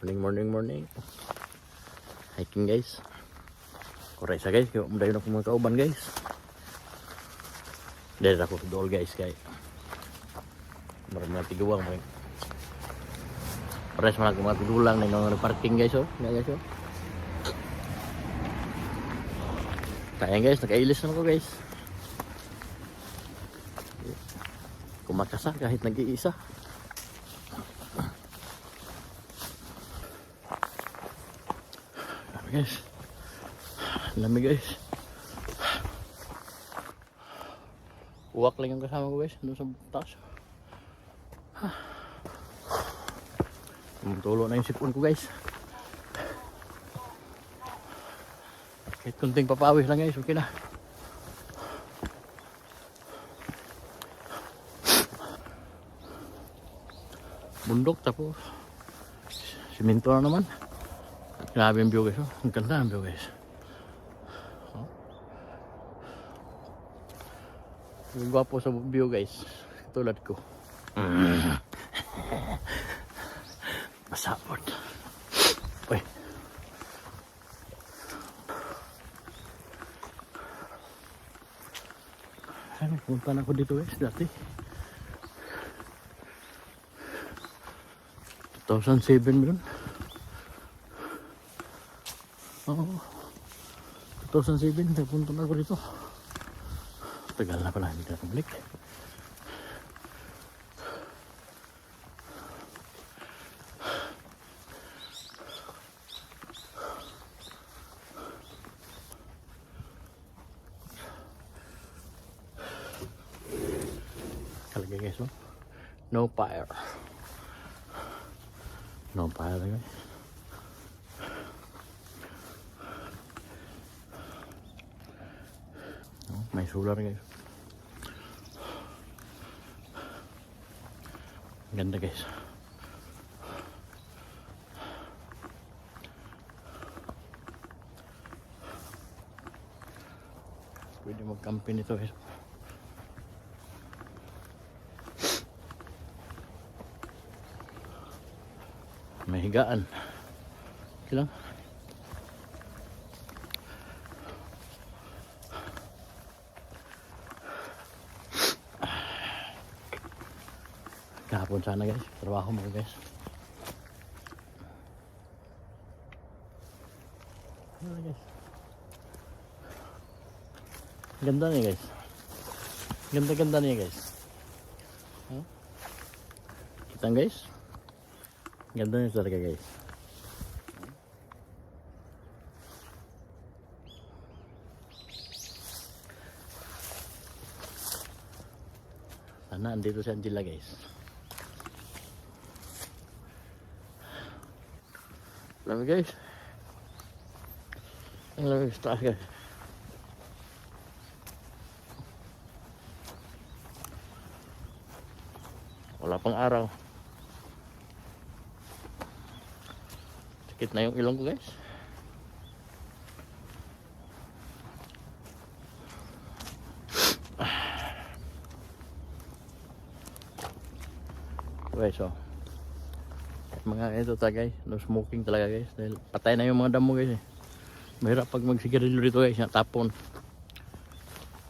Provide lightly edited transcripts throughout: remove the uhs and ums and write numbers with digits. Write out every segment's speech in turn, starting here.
Morning. Hiking guys. Kuray sa guys, kaya umundayon ako mga kauban guys. Dahil ako dool guys kay marami na tiguang mo. Pares man ako mga tigulang na yung parking guys oh. Nga guys oh. Kaya guys, nakailis na ako guys. Kumakasa kahit nag-iisa. Guys, lamig guys. Uwak lang yung kasama ko guys, doon sa taas. Tumutulo na yung sipon ko guys. Kahit kunting papawis lang guys, okay na. Bundok tapos simento na naman. Grabe yung view guys, oh. Ang ganda ang view guys. Oh. Ang gwapo sa view guys, tulad ko. Masapot. Uy. Ano, punta na ako dito guys, dati. 2007 yun. Oo. 2007, nagpunta na ako dito. Tagal na pala, hindi na bumalik. Kalagay guys, oh. No fire. No fire guys. May solar guys. Ganda guys. Pwede mag-camping nito guys. May higaan. Okay lang. Kahapon sana guys, trabaho mo guys. Ano guys? Ganda niya guys. Ganda niya guys. Huh? Kita guys? Ganda niya talaga guys. Sana andito si Angela guys. Lamig guys. Ang lamig sa taas guys. Wala pang araw. Sakit na yung ilong ko guys. Guys oh. Mga ito talaga guys, no smoking talaga guys dahil patay na yung mga damo guys eh. Mahirap pag magsigarilyo dito guys, natapon.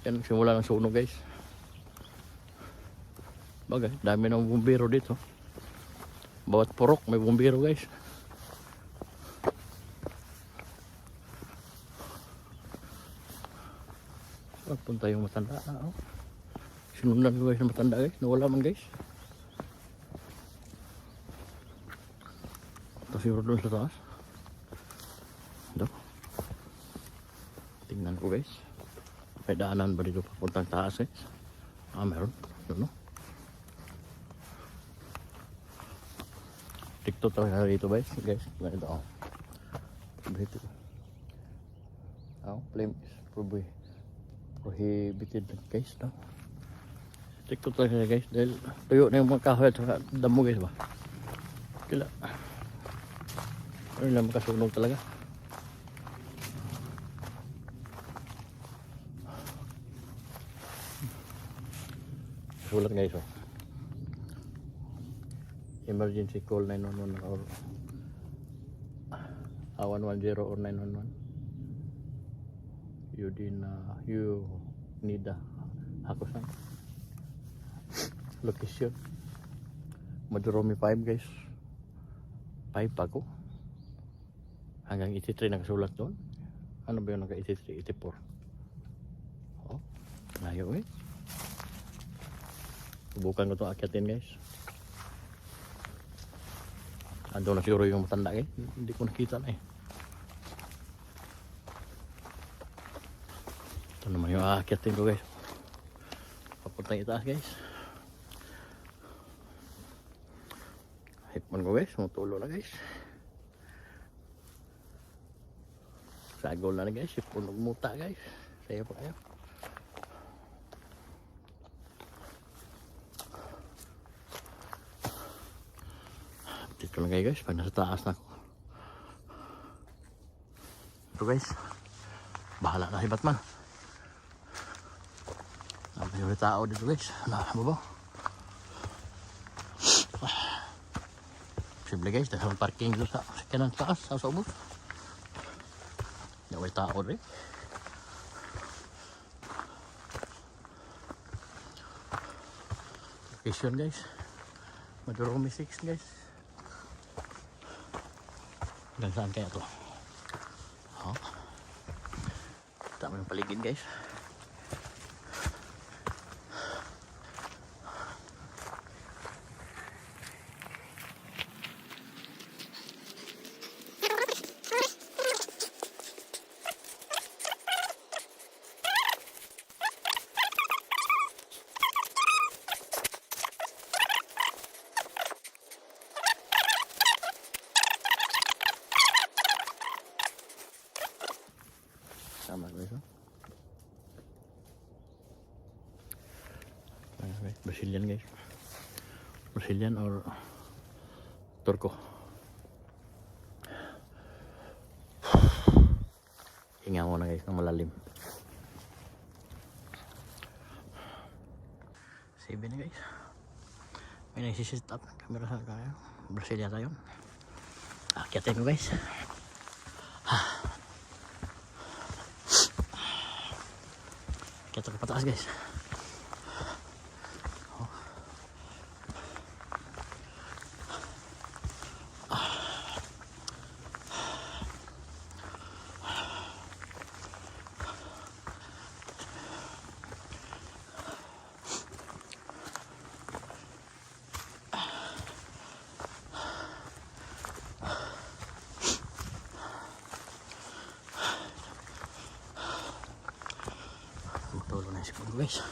Yan simula ng sunog guys. Bagay, dami ng bumbero dito. Bawat purok may bumbero guys. Punta yung matanda na oh. Sinundan ko guys ng matanda guys, nawala man guys. Siguro doon sa taas. Ito. Tingnan ko guys. May daanan ba dito papuntang taas guys? Meron. Doon no? TikTok talaga dito guys. Ganito oh. Dito. Flame is prohibited guys no? TikTok talaga guys. Dahil tuyo na yung mga kahoy at saka damo guys ba? Kila. Ano lang makasunog talaga. Sulat guys oh. Emergency call 911 or 110 or 911. You need a Hakusan location. Madurumi 5 guys. 5 pa ko. Hanggang 83 nakasulat doon. Ano ba yung naka 83, 84? Oh, layo eh. Subukan ko itong akyatin guys. Ando na siguro yung matanda eh. Hindi ko nakita na eh. Ito naman yung akyatin ko guys. Papuntang itaas guys. Hipon ko guys. Mutulo na guys. Sagol na guys. Hipon muta guys. Saya pa kayo. Dito lang kayo guys. Pag nasa taas na ako. Ito guys. Bahala na si Batman. May tao dito guys. Baba. Simple guys. Dahil parking dito sa kanan taas. Sa ubos. May tao rin. Location guys. Madurumi 6 guys. Hanggang saan kaya ito? Oh. Tama yung paligid guys. Sama guys. Brazilian guys. Brazilian or Turko. Hinga mo na guys ng malalim. 7 na guys. May nagsisit up ng camera sa kaya. Brazilian tayo. Akyatin ko guys. Kita ke atas guys. Oh. Tulong na siguro guys.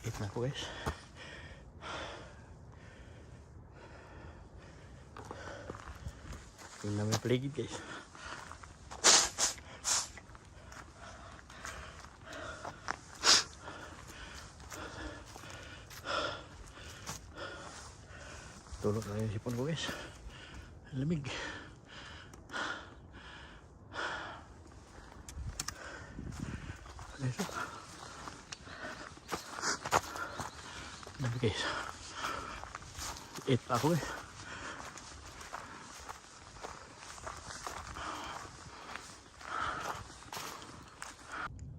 Hit na ko guys. Yung namin paligid guys. Tulog na yung sipon ko guys. Lamig. Ito. Lamig guys. 8 pa ako eh.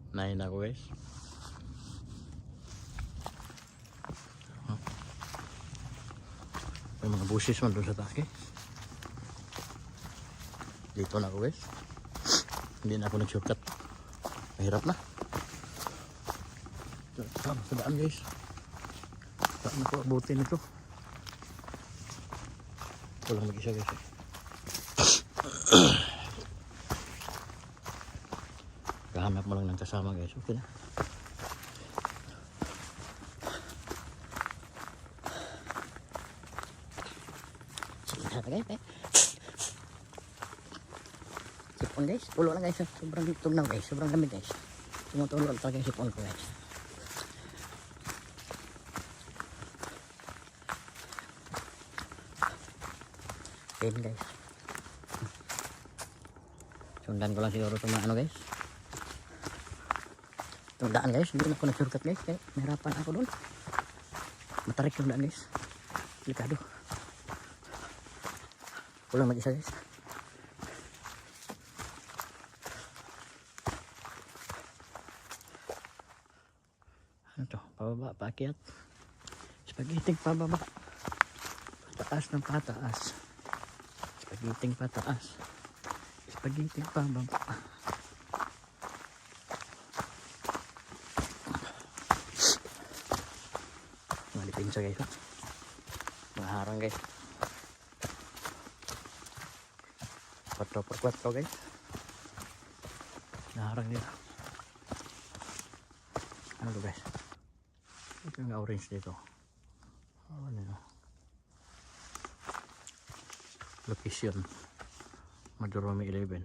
Nain ako guys. May mga bushes man doon sa taas guys. Dito na ako guys. Hindi na ako nag-shortcut. Mahirap na. Sa daan guys. Saan ako abutin ito. Walang mag-isa guys. Hanap mo lang ng kasama guys. Okay na. Sipon guys. Ulo lang guys. Sobrang tugnaw guys. Sobrang lamig guys. Tumutulo talaga yung sipon ko guys. Ayan guys. Sundan ko lang siguro itong mga ano guys. Itong daan guys, hindi na ako nag-shortcut guys. Kaya nahirapan ako doon. Matarik yung daan guys. Delikado. Kulang mag-isa guys. Ano to? Pababa, paakyat. Spagiting pababa. Pataas ng pataas. Spagiting pataas. Spagiting pababa. Malipin siya guys. Mga harang guys. 4x4 guys. Naharang nila. Ano to guys? Ito yung orange dito. Ano nyo? Location. Madurumi 11.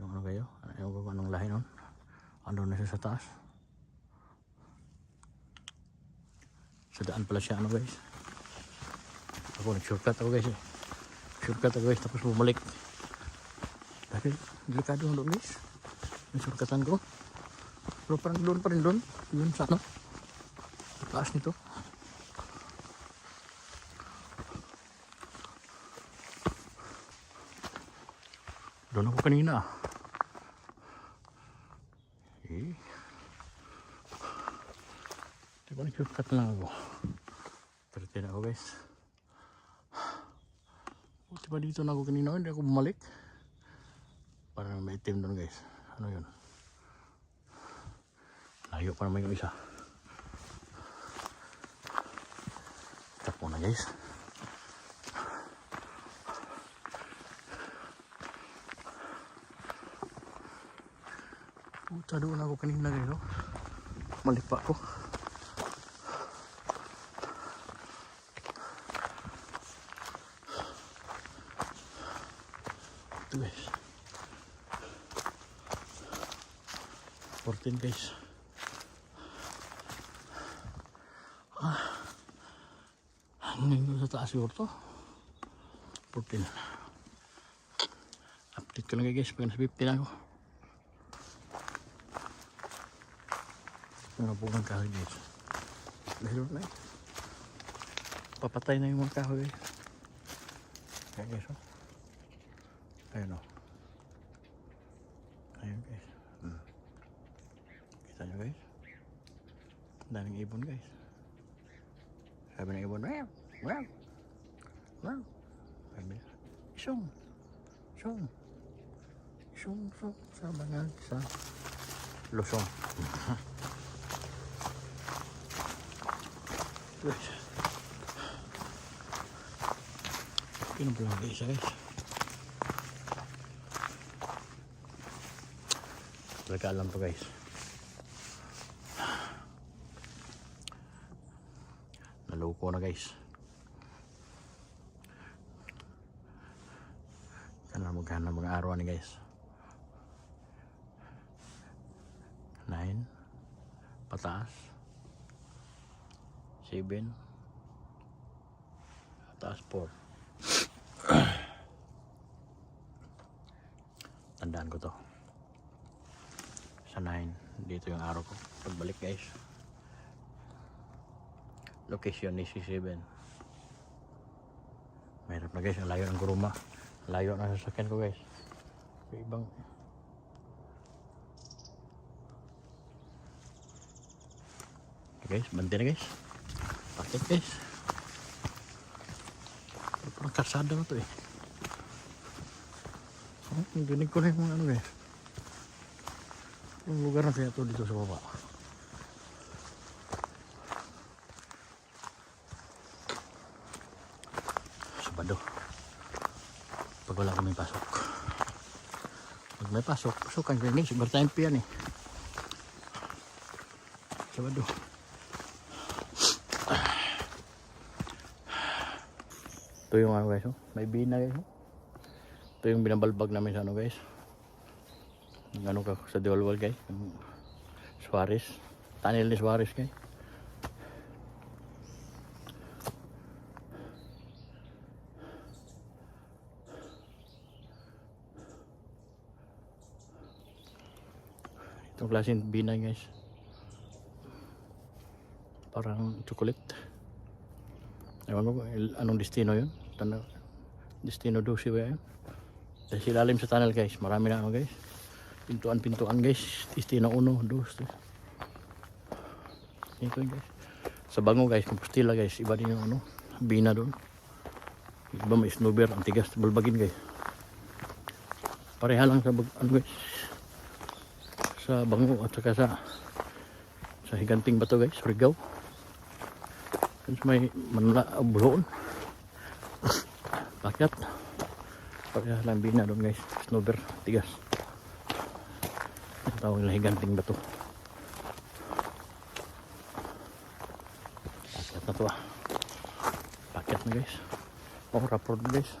Yung ano kayo? Ayaw ko anong lahi nun? Ano na siya sa taas? Sa daan pala siya ano guys? Ako nag-shortcut ako guys eh. Shortcut ako guys tapos bumalik. Dahil delikado doon guys. Nag-shortcutan ko. Pero parang doon pa rin doon. Doon sa ano? Sa taas nito. Doon ako kanina. Eh. Diba nag-shortcut lang ako. Pero tira ako guys. Buti ba dito na ako kanina? Hindi ako bumalik. Parang may itim doon guys. Ano yun? Layo pa naman yung isa. Tapo na guys. Puta doon ako kanina guys. No? Malik pa ako. Ito guys. 14 guys. Hanggang sa taas siguro to. 14. Update ko lang guys pag nasa 50 na ako. Mga bungang kahoy guys. Dahil na eh. Papatay na yung mga kahoy guys. Kaya guys oh. Ayun oh. Ayun guys. Kita nyo guys. Daming ibon guys. Sabi ng ibon, wow, wow, wow. Sabi niya, isong, isong, isong, isong, sa bangag, sa Luzon. Guys. Pinubulang guys, guys. Talaga alam to guys. Naloko na guys. Kana magkana mga araw ni guys. 9 pataas 7 pataas 4. Tandaan ko to. Sa 9 dito yung araw ko. Pagbalik guys. Location ni C7. Mahirap na guys, ang layo ng kuruma. Layo na sasakyan ko guys. Yung ibang guys, bante na guys. Pakit guys. Parang karsada na to eh. Dinig ko na yung mga ano guys. Yung lugar na kaya to dito sa baba. Sabado. Pag wala kaming pasok. Pag may pasok, pasukan ko yun. Overtime pa yan eh. Sabado. Ito yung ano guys. Oh. May bina guys. Oh. Ito yung binabalbag namin sa ano guys. Yung ano ka sa Diwalwal guys. Yung Suarez. Tunnel ni Suarez guys. Itong klaseng binay guys. Parang chocolate. Ewan ko anong destino yun. Destino 12 ba yun? Dahil silalim sa tunnel guys. Marami na ano guys. Pintuan guys. Destino 1, 2, 3. Ito guys. Sa Bango guys. Compostela guys. Iba din yung ano. Bina doon. Iba may snowber. Ang tigas. Balbagin guys. Pareha lang sa ano guys. Sa Bango at saka sa Higanting Bato guys. Surigao. May Manla Buloon. Pakyat. Pareha lang bina doon guys. Snowber. Tigas. Ang tawag na Higanting Bato. Pakyat na to ah. Pakyat na guys. Oh, rapport na guys.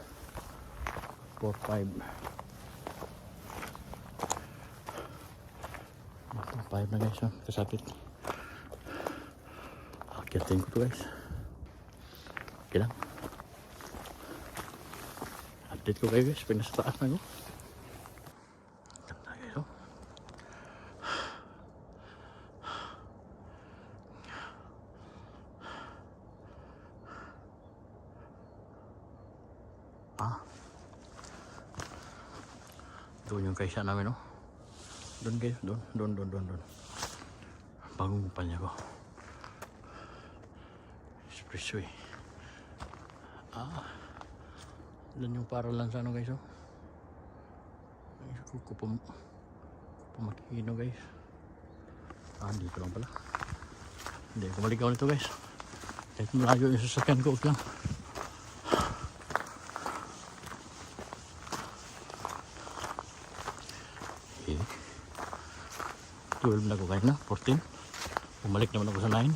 4-5. 5 na guys. Oh. Kasakit. Pakyatin ko to guys. Okay lang. Update ko kayo guys. Pag nasa taas na ko. Ganda guys oh. Doon yung kaisa namin oh. Doon guys. Doon. Bagong kumpanya ko. Espresso eh. Doon yung paralan sa ano guys oh. Kupamakino guys. Dito lang pala. Hindi ko maligaw nito guys. Kahit malayo yung sasakyan ko lang. Okay. 12 na ko guys na. 14. Bumalik naman ako sa 9.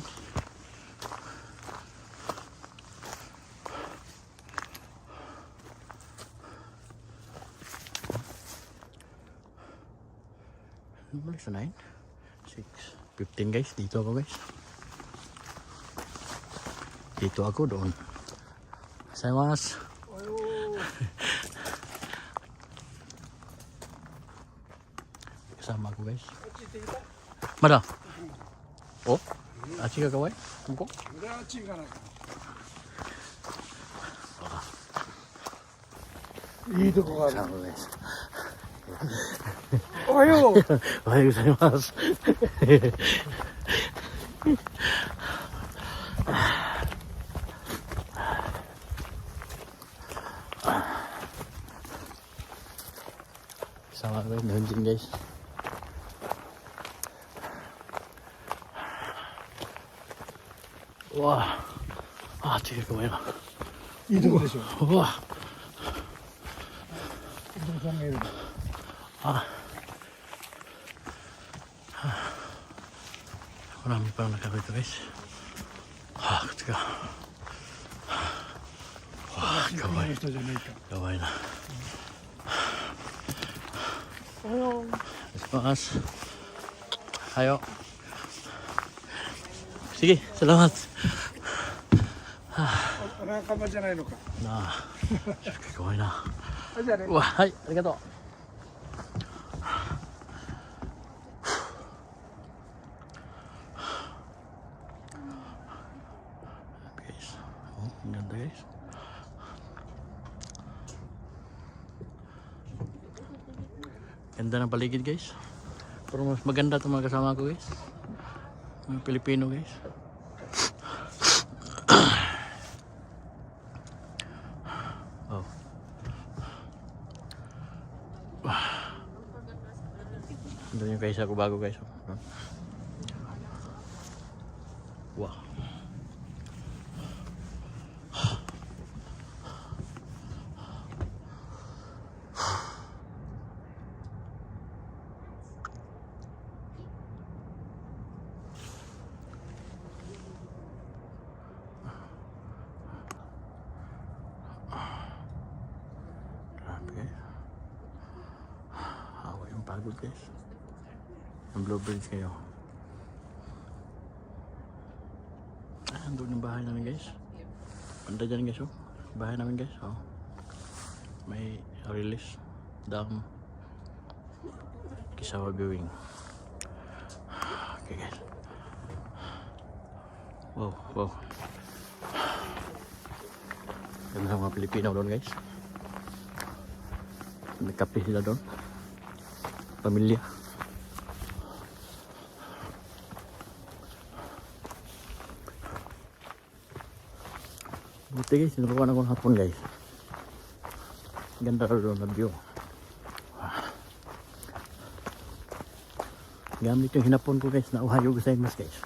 Balik sa 9 6 15 guys. Dito ako guys. Dito ako doon. Saymas. Kasama ako guys. Mada? Oh? Achi ka kawai? Kumko? Achi ka na.いいとこがある。 Kasama guys. おはよう。おはようございます。Sama guys, nahunjin guys. Wah, tiga kawai na. いいとこでしょ。 Wah, お父さんがいる。 marami pa nakakita guys. Ketika kawai 人じゃないか。 kawai na. おはよう。 Mas. Ayo. Sige, salamat. 仲間じゃないのか。 Na. Kawai na. じゃあね。 Wah, hai, arigato. Guys. Oh, ang ganda guys. Ganda ng paligid guys. Pero mas maganda itong mga kasama ko guys. Mga Pilipino guys. Oh. Doon yung kaisa ko bago guys. Wow. Grabe. Pagod guys. Ang Blue Bridge kayo. Andun yung bahay namin guys. Banda dyan guys oh. Bahay namin guys oh. May release. Dam. Kisawa viewing. Okay guys. Wow, wow. Ganda ng mga Pilipino doon guys. Nagkape sila doon. Pamilya. Buti guys, sinuruan ako ng hapon guys. Ganda doon na view. Gamit yung hinapon ko guys na Ohayo gozaimasu guys.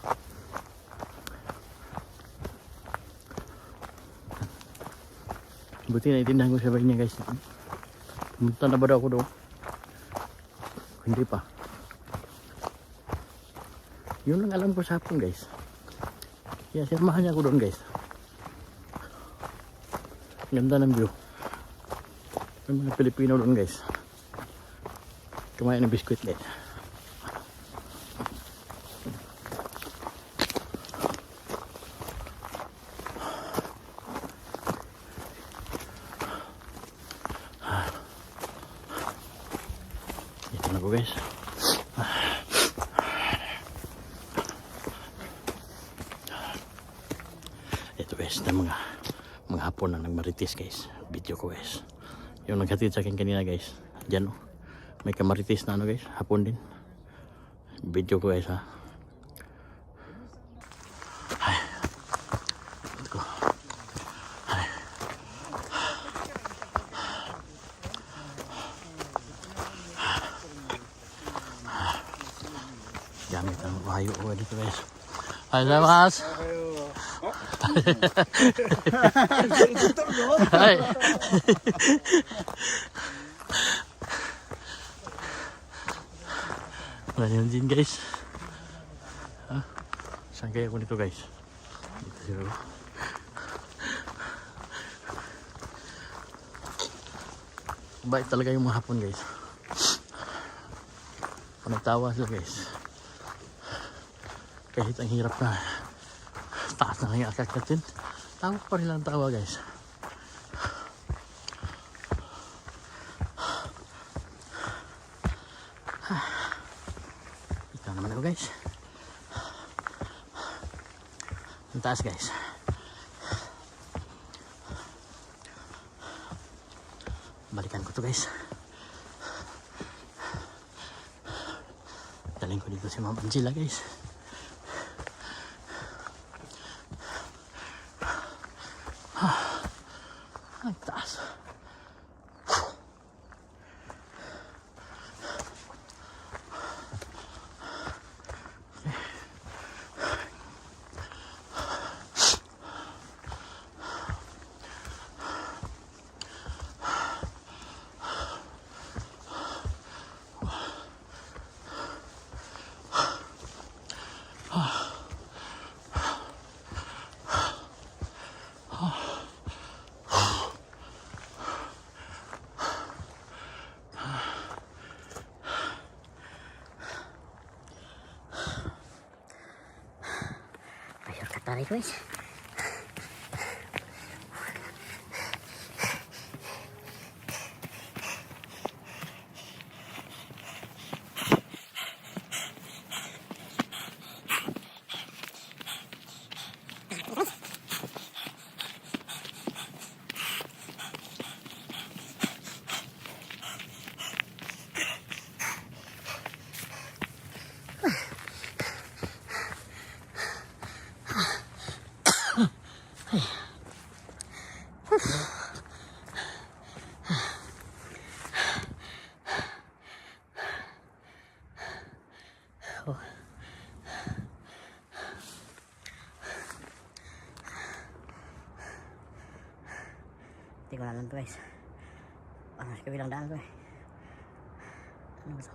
Buti naitindahan ko sa bahay niya guys. Pumunta na ba daw ako doon? Hindi pa. Yun lang alam ko sa hapon guys. Kaya sirmahan niya ako doon guys. Ganda ng view. May mga Pilipino doon guys. Kumain ng biskuit guys. Ito na po guys. Ito guys na mga hapon na nagmaritis guys. Video ko guys. Yung naghatid sa akin kanina guys. Diyan oh. May kamaritis na ano guys. Hapon din. Video ko guys ha. Ay. Let's go. Ay. Gamit ang Ohayo ko dito guys. Hi, Mas. Hai. Banyak jin guys. Saan kaya ako nito guys? Dito siguro. Baik talaga yung mga hapon guys. Panagtawa sila guys. Kahit ang hirap na taas na yung akak natin, tawa pa rin lang tawa guys. Ikaw naman ako guys. Ang taas guys. Balikan ko to guys. Daling ko dito si Ma'am Angela guys. Ang taas. Tarik guys. Hindi ko alam to guys. Ano sa kabilang daan to eh. Ano ba to?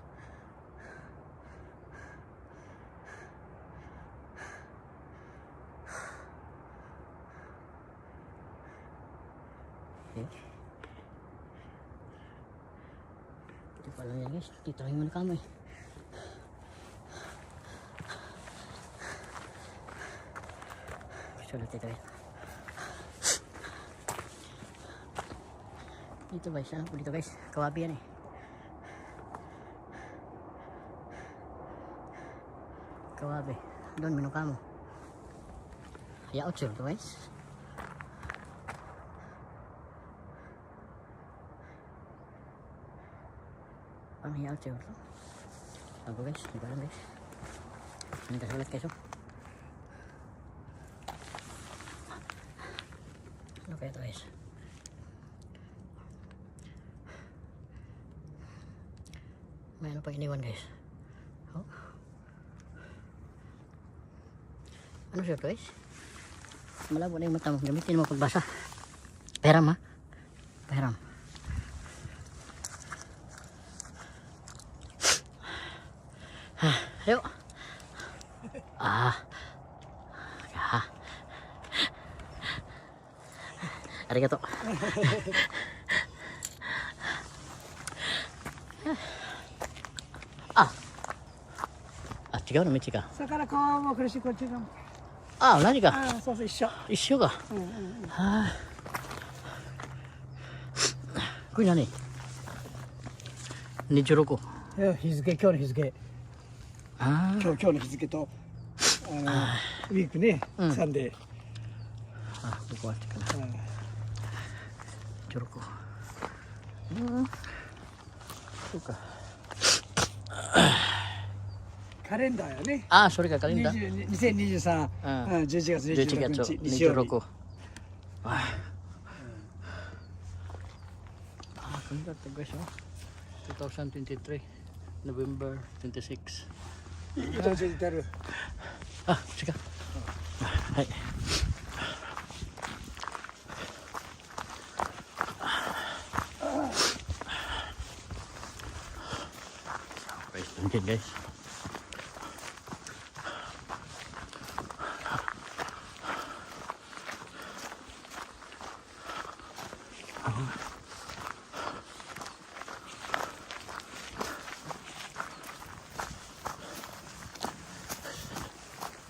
Okay. Dito pa lang yan guys. Dito lang yung mga kamay. Sulit ito guys. Dito guys, ano po dito guys? Kawabi yan eh. Kawabi. Doon, minukamo. Hayaot siya ito guys. Ano hayaot siya ito? Ako guys, hindi ko alam guys. Ano kasulat guys oh? Ano kaya ito guys? May ano pang iniwan guys? Oh. Ano siya ito guys? Malabo na yung mata mo. Gamitin mo pagbasa. Peram ha? Peram. Ayo. Arigato.違うの道か。だから川も来るし、こっちが。あ、同じか。ああ、そうそう、一緒。一緒か。うんうんうん。はあ。これ何？26。いや、日付、今日の日付。ああ。今日の日付と、ウィークね、うんサンデー。あ、ここあっちかな。うん26。うん。そうか。カレンダーやね。あ、それがカレンダー。 2023、うん11月11 26月日、日曜日。 26. Kung dati guys, 2023, November 26. ちょっと出る。 Ah, sige. Hay. Guys, nandiyan guys.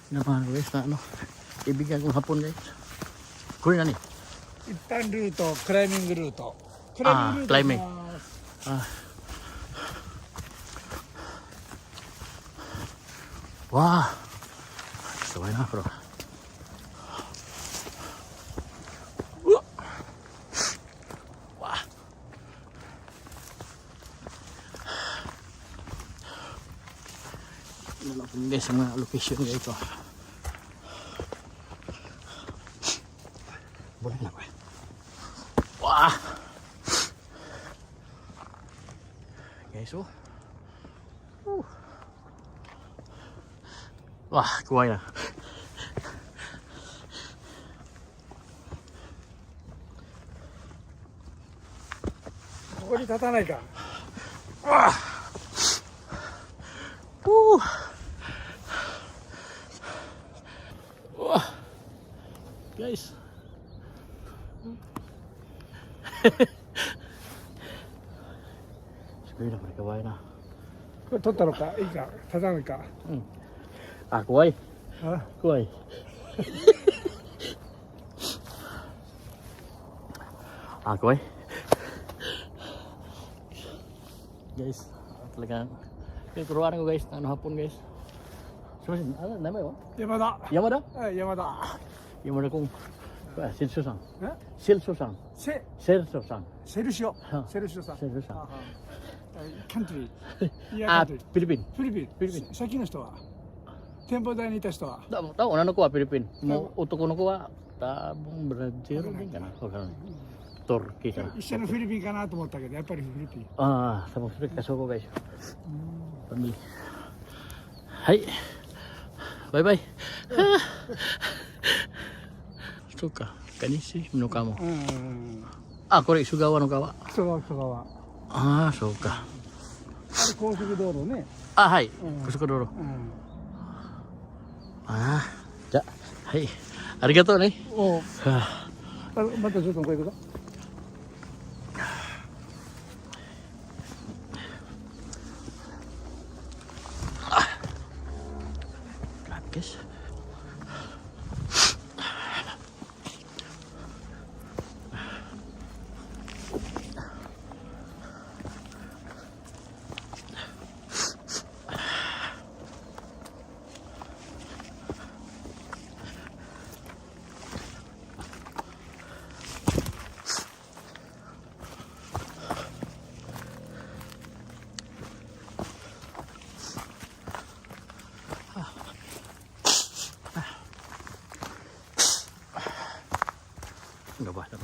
Naman guys na ano, ibigyan kong hapon guys. Kunin na ni. 一般ルート、クライミングルート。クライミングルート。クライミング Wah, sabay na bro. Wah. Nalapin guys ang mga location guys ito. Boleh na ba? Wah. Guys oh. Wah, kuway na. ここに立たないか。 Guys. Sabi na, kuway na. これ取ったのか、いいか、立たないか。 Ah, kuway. あ、 Kuway. Ah, kuway. Guys, talagang turuan ko guys, ano hapon guys. Sumasin, ano, nama yun? 山田。 Yamada? はい、山田。 Yamada kung, Silso-san. え、 Silso-san. セ、 Silso-san. セルシオは。セルシオさん。 Silso-san. あ、カントリー。いや、カ Ah, ントリー。 Philippine. フィリピン。フィリピン先の人は。展望台にいた人は。 Tahu, ano ko Philippine. Mo utoko no ko tabong Brazil din kana. O kana. Turkey kana. 一緒のフィリピンかなと思ったけど、やっぱりフィリピン。 Ah, sa mga kaso ko guys. Pamili. Hai. Bye bye. Suka. Kanisi minuka mo. うん。 Ah, kore Sugawa no kawa. そう、そこは。 Ah, suka. あれ高速道路ね。 Ah, hai. Mm. Gusto ko duro. うん。 Ah, ja. Hai. Arigato ni. おう。 Ah. あ、またちょっとこれ行くぞ。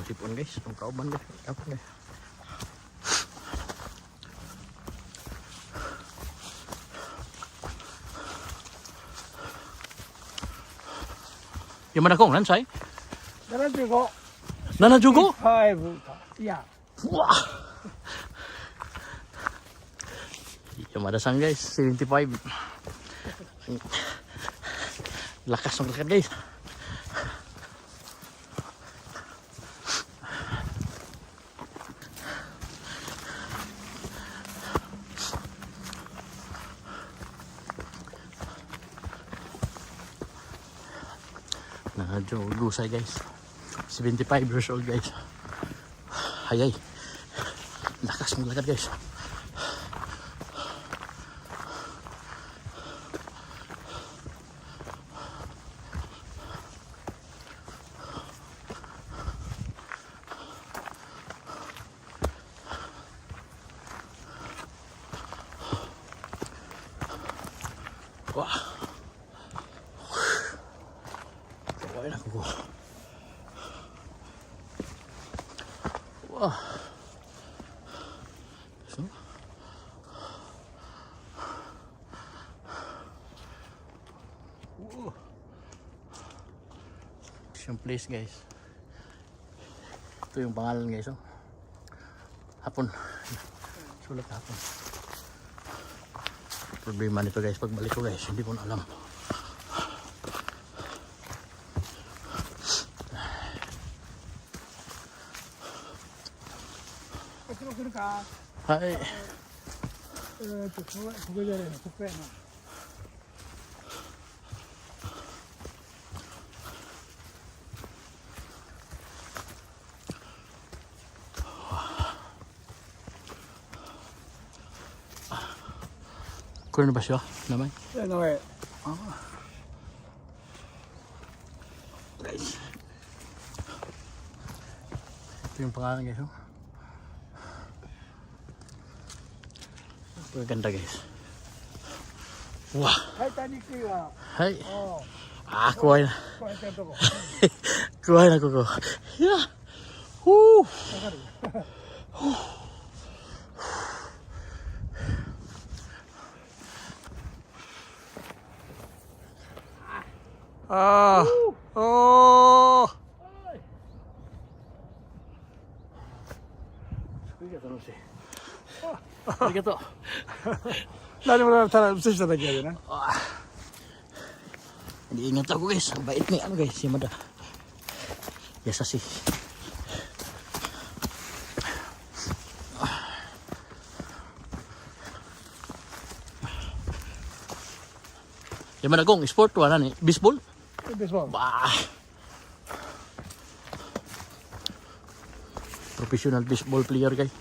Sipon guys, ang kauban guys. Kapon guys. Yung mana kong nansay? 75 Nanajugo? 5かいや Wah! Yamada San guys, 75. Lakas ng lakad guys. Gusay guys. 75 years old guys. Hayay. Lakas ng lakad guys. Wah. Kawai na ko. Wah. So. Yung place guys. Ito yung pangalan guys. Oh. Hapon. Sulat hapon. Problema nito guys, pagbalik ko guys, hindi ko na alam. Hi. ここじゃねえのここやな Kuno ba siya? Naman? いや名前 Guys. Ito yung pangalan guys. Oh. Maganda guys. Wah. タイタニックが Hay. おう Ah, kuhay na. こうやってるとこ Kuhay na ko ko. Yeah. Woo. わかる Ah. Oh. Arigato. 何もただ映しただけやでな Hindi ingat ako guys. Ang bait ni ano guys. Si Mada. Yasasi. Yamada kong sport wala ni. Baseball? ベースボール Bah. Professional baseball player guys.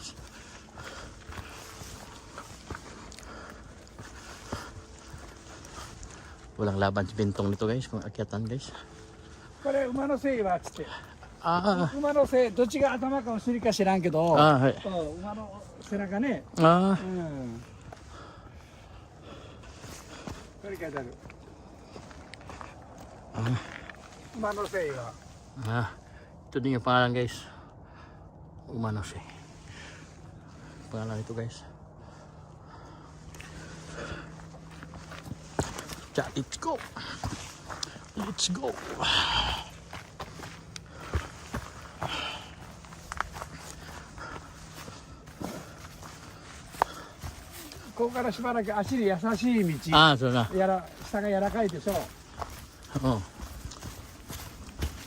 Walang laban si Bentong nito guys, kung akyatan guys. これ馬のせいはっつって Ah, 馬のせいどっちが頭かお尻か知らんけど はい。そう馬の背中ね Ah, うんこれ書いてある馬のせいは ah. Ito din yung pangalan guys. Umano siya. Pangalan ito guys. Ja, let's go. Let's go.ここからしばらく足に優しい道 Ah, so na. 下が柔らかいでしょ Oh.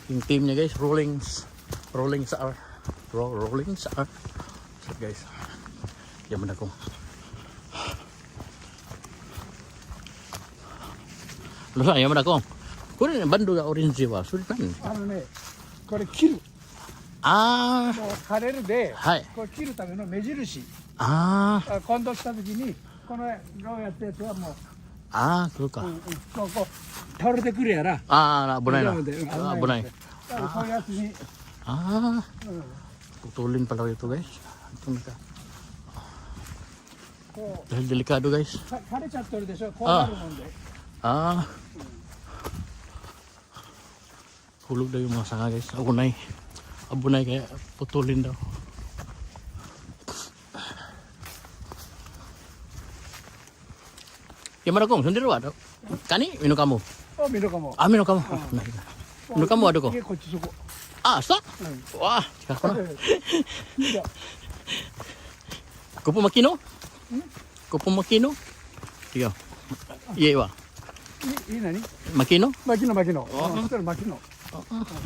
Yung team niya guys, rolling sa R. Rolling sa R. So guys. Yaman ako. Ano sa yaman ako? Kung ano yung bando ga orange ba? Sulit na. あのねこれ切る Ah. もう枯れるで、はい。これ切るための目印 Ah. 混同した時にこのローやったやつはもう、 Ah, so ka. こう倒れてくるやら Ah, bunay na. 大丈夫で Ah, bunay. だからこういうやつに、 Ah. うん、 Putulin pala ito guys. Ito na ka. こ Dahil delikado guys. う枯れちゃってるでしょこうなるもんで Ah. Hulog na yung mga sanga guys. Ako na abunay kaya putulin daw. Gimana kong sendiri wa kani minu kamu あ、見るかも。 ah minu kamu minu kamu ada ko こっちそこ。 ah sa wah近くな 見た。 kupo makino kupo makino iya iya wa いい何 makino 牧野牧野。あそしたら牧野。牧野。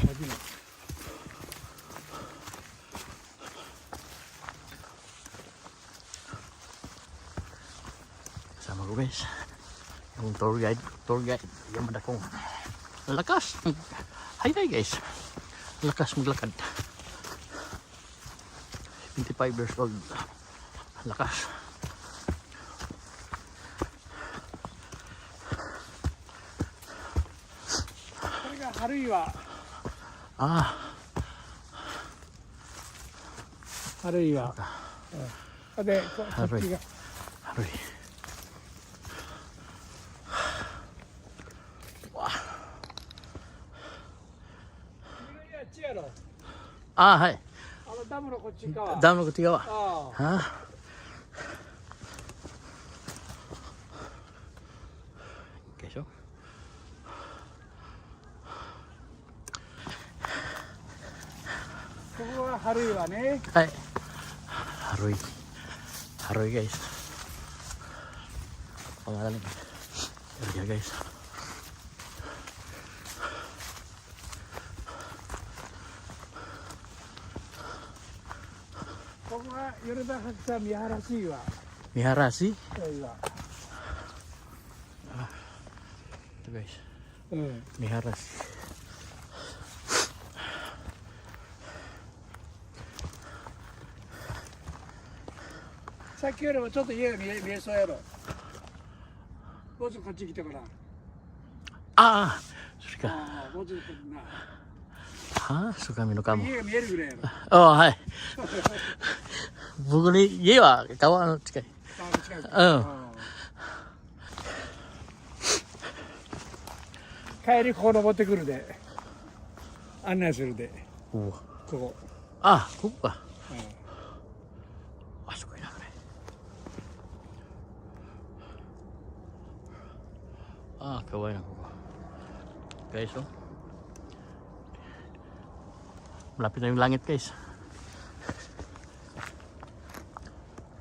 sama ko guys yung tour guide yung madakong lakas hi guys lakas maglakad 25 years old lakas これが春岩。 ah 春岩。うん。で、こっちが。 aroy wah あっちやろ。 ah hai あのダムのこっち側。 dam no ketiga wa ああ。 ha okay so ここは春岩ね。 hai aroy aroy guys pangalan ni Aroy guys ここが米田白山見晴らし岩。 miharasi 岩。 ito guys うん。 miharasi さっきよりもちょっと家が見えそうやろ。もうちょっとこっち来てごらん。 ah suka ああ、もうちょっとな。 ha suka minu kamu 家が見えるぐらいやろ。 oh hai buku ni ye wa kawan cikai あ近い。うん帰りここ登ってくるで。案内するで。 oh ここ。 ah ko ka うん ah suka ina kare ah kawain ako guys oh malapit na yung langit guys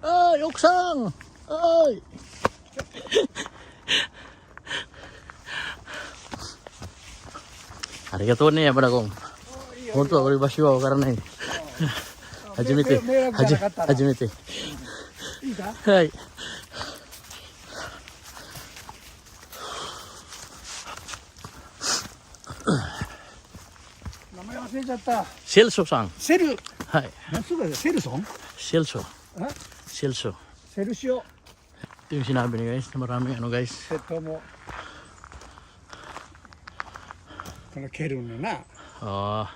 ay oksang ay arigatouね山田君本当は俺場所は分からない初めて迷惑じゃなかったら初めていいかはい名前忘れちゃった。シェルソさんセル、はい何つうかセルソンシェルソあシェルソセルシオ。 ito yung sinabi ni guys na maraming ano guys 瀬戸も。このケルンのな。 ah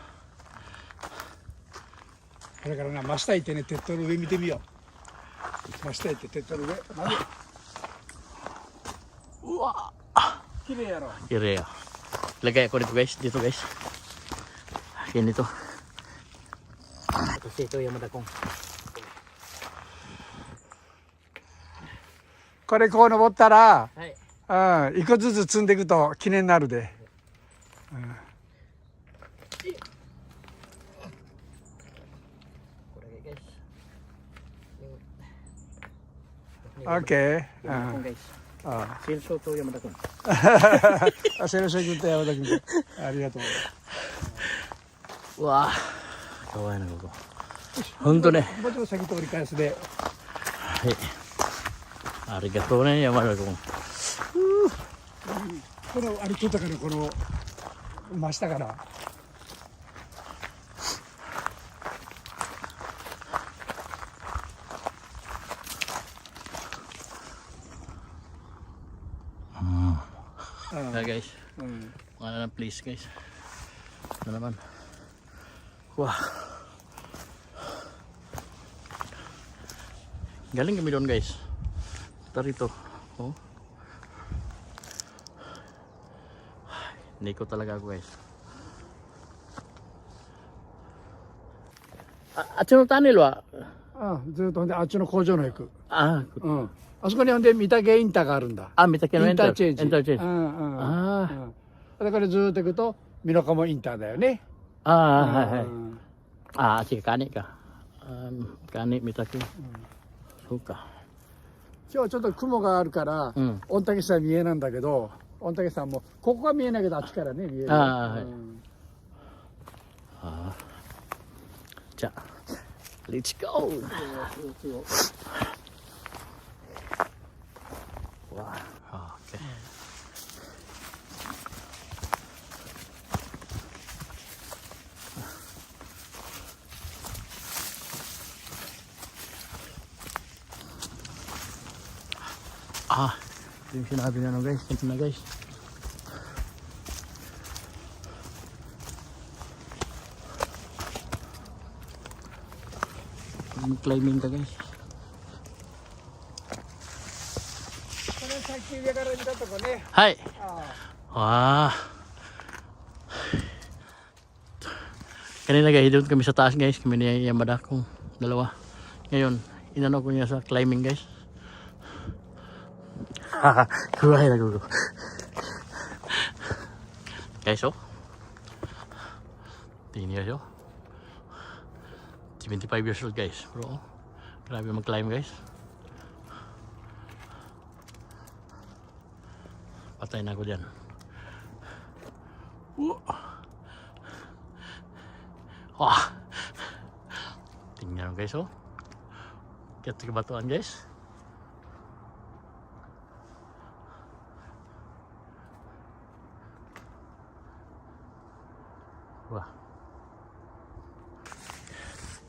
これからな、真下行ってね、鉄塔の上見てみよう。真下行って鉄塔の上。まず、 wah 綺麗やろ。 kira ya lagay ako dito guys yan dito kasi ito yung madakong これこう登ったら、 はい一個ずつ積んでいくと記念になるで。これ guys OK。う yung ん。 guys あ silso to yung madakong あ、セルシオ君と山田君と。ありがとう。 wah kawain ako ko honto ne もうちょっと先通り返すで。 はいarigatouね山田君この歩きとかのこの真下から。yeah guys うん。 mana ng place guys ano naman wah galing kami doon guys ito rito oh hindi ko talaga ako guys っちのタネルは、ずっとほんであっちの工場の行く。ああそこにほんで御嶽インターがあるんだ。あ、見たけどインターチェンジ。インターチェンジ。ああだからずっと行くと、美濃加茂インターだよね。あ、はいはい。うんああ、違う、カニか。カニ見たけど。そうか。今日ちょっと雲があるから、うん。御嶽山見えなんだけど、御嶽山も、ここが見えないけど、あっちからね、見える。あーはいうんああ。じゃあ、Let's go! わあ、OK。Ah, yung sinabi na no guys, ito na guys. Climbing ka guys. これさっき上から見たとこね。 Hi! あ Wah. Kanina guys, doon kami sa taas guys, kami ni Yamada kong dalawa. Ngayon, inano ko niya sa climbing guys. Haha, kuhay na gulo. Guys, oh. Tingnan niyo. 75 years old guys, bro. Grabe mag-climb guys. Patay na ako dyan. Wah. Tingnan guys, oh. Kaya batuan guys. Wah.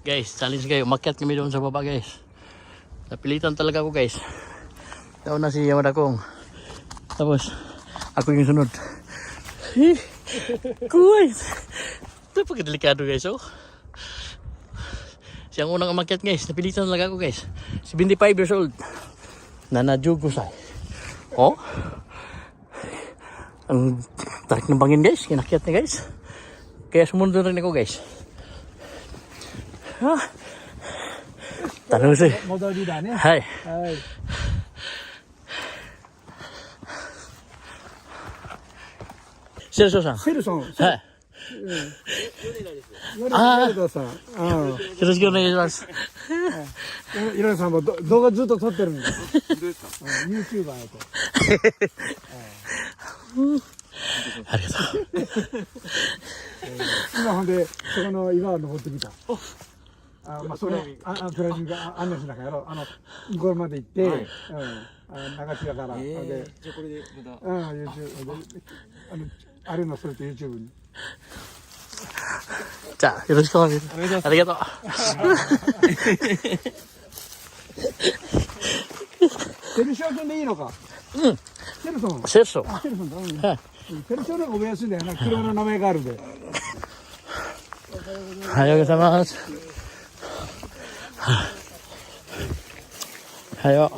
Guys, challenge kayo. Umakyat kami doon sa baba guys. Napilitan talaga ako guys. Daw na si Yamada kong. Tapos, ako yung sunod. Guys! Ito pagkadelikado guys, oh. Siyang unang umakyat guys. Napilitan talaga ako guys. 75 years old. Nanajugusay. Oh. Ang tarik ng bangin guys. Kinakyat niya guys. Kaya sumunod rin ako guys. Tanong siya. 戻りだね。はい。はい。セルソーさん。セルソン。はい。米田さん。よろしくお願いします。米田さんも動画ずっと撮ってるんだ。YouTuber やと。ありがとう。今ほんで、そこの岩を登ってきた。まあ、それ、プライミング案内しながらやろう。これまで行って、流しながら。で、じゃあこれでまた。YouTube で、あれのそれと YouTube に。じゃあ、よろしくお願いします。ありがとう。セルシオ君でいいのか。うん。セルソン。セルソ。セルソンだ。はい。セルシオの方が覚えやすいんだよな。車の名前があるんで。おはようございます。おはよう。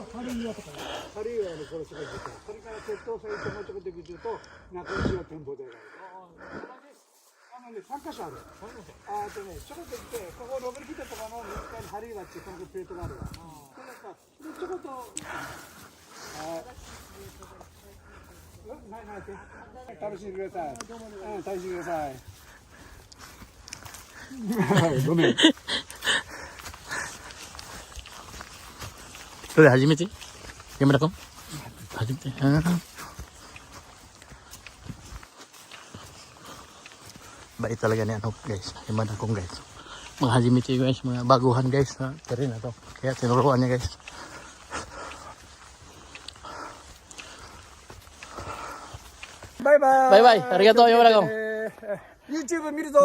ハリー岩とかね。ハリー岩のこれすごい出てる。それから鉄塔線ともうちょっと行くと中石の展望台がある。3カ所ある。ちょこっと行って、ここ登り切ったところの向かいにハリー岩っていうコンクリートがあるわ。でちょこっと楽しんでください。楽しんでください。ごめん。それ初めて山田君初めてBait talaga ni ano guys, Yamada kong guys. Mga hajimiti guys, mga baguhan guys na terrain na to. Kaya tinuruan niya guys.バイバイ。バイバイ、ありがとう山田君。YouTube 見るぞ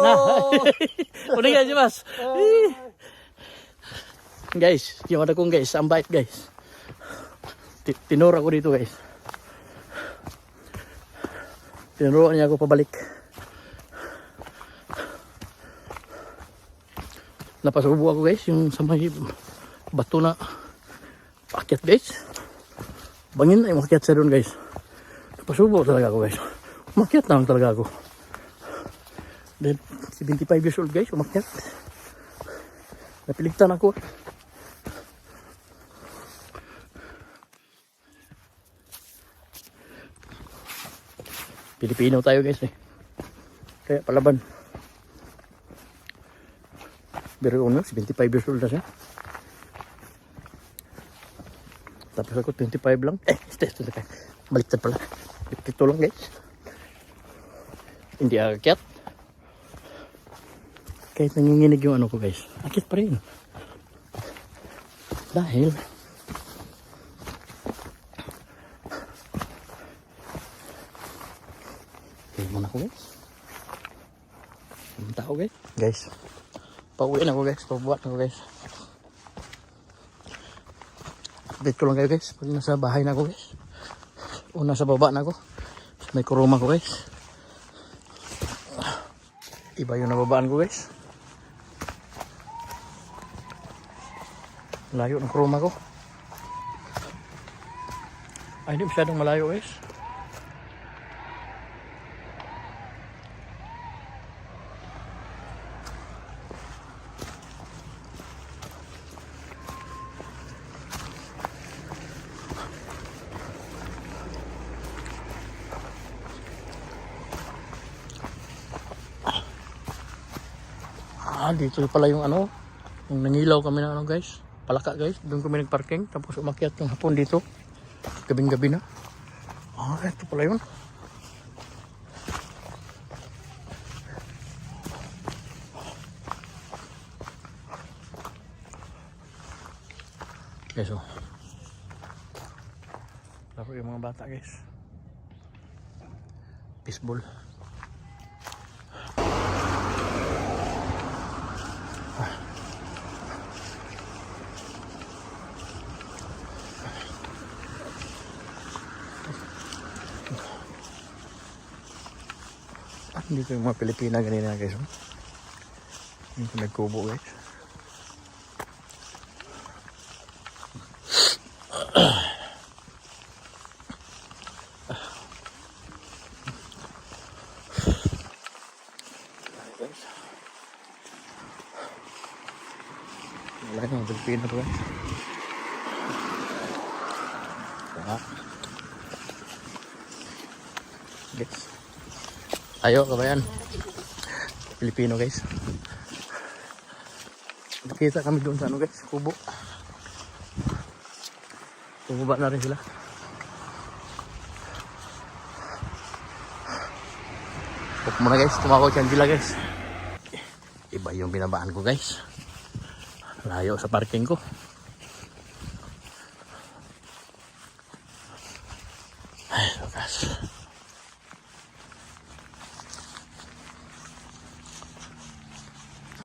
お願いします。Guys, Yamada kong guys, ang bait guys. Tinura ko dito guys. Tinuruan niya ako pabalik. Napasubo ako guys, yung sa may bato na paakyat guys. Bangin na yung akyat sa doon guys. Napasubo talaga ako guys. Umakyat na lang talaga ako. Dahil 75 years old guys, umakyat. Napiligtan ako. Pilipino tayo guys eh. Kaya palaban. Pero ano, 75 years old na siya. Tapos ako 25 lang. Baliktad pala. Ito lang guys. Hindi akyat. Kahit nanginginig yung ano ko guys. Akyat pa rin. Dahil kaya muna ko guys. Ang tao guys. Guys. Pauwi na ako guys. Pabuhat na ako guys. Update ko lang kayo guys. Pag nasa bahay na ako guys. O nasa baba na ako. May kuruma ko guys. Iba yung nababaan ko guys. Layo ng kuruma ko. Ay, hindi masyadong malayo guys. Dito pala yung ano, yung nangilaw kami ng ano guys, Palaka guys, doon kami nagparking, tapos umakyat yung hapon dito, gabing-gabi na. Ito pala yun. Guys, oh. Laro yung mga bata guys. Baseball. Dito yung mga Pilipina ganina guys. Dito nagkubo guys. Wala yung mga Pilipina to guys. Guys. Ayo kabayan. Pilipino guys. Nakita kami doon sa ano guys, kubo. Bumaba na rin sila. Huwag muna guys, tumawag si Angela guys. Iba yung binabaan ko guys. Layo sa parking ko. Ay, so guys.